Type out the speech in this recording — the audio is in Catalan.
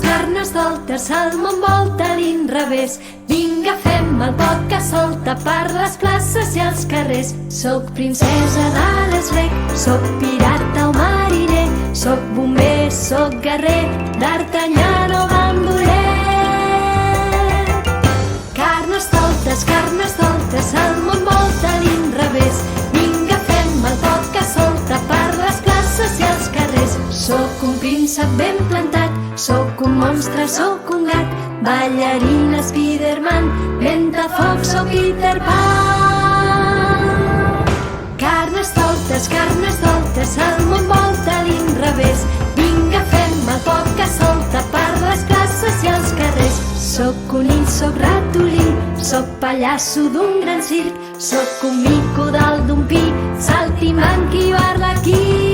carnestoltes, el món volta a l'inrevés. Vinga, fem el podcast solta per les places i els carrers. Soc princesa de l'Esrec, soc pirata o mariner, soc bomber, soc guerrer, d'Artanyà o bandoler. Carnestoltes, el món volta a l'inrevés. Vinga, fem el podcast solta per les places i els carrers. Soc un príncep ben plantat, soc un monstre, soc un gat, ballarina, Spiderman, ventafoc, soc Peter Pan. Carnestoltes, el món volta a l'inrevés. Vinga, fem el podcast solta per les places i els carrers. Soc conill, soc ratolí, soc pallasso d'un gran circ, soc un mico dalt d'un pi, saltimbanqui o arlequí.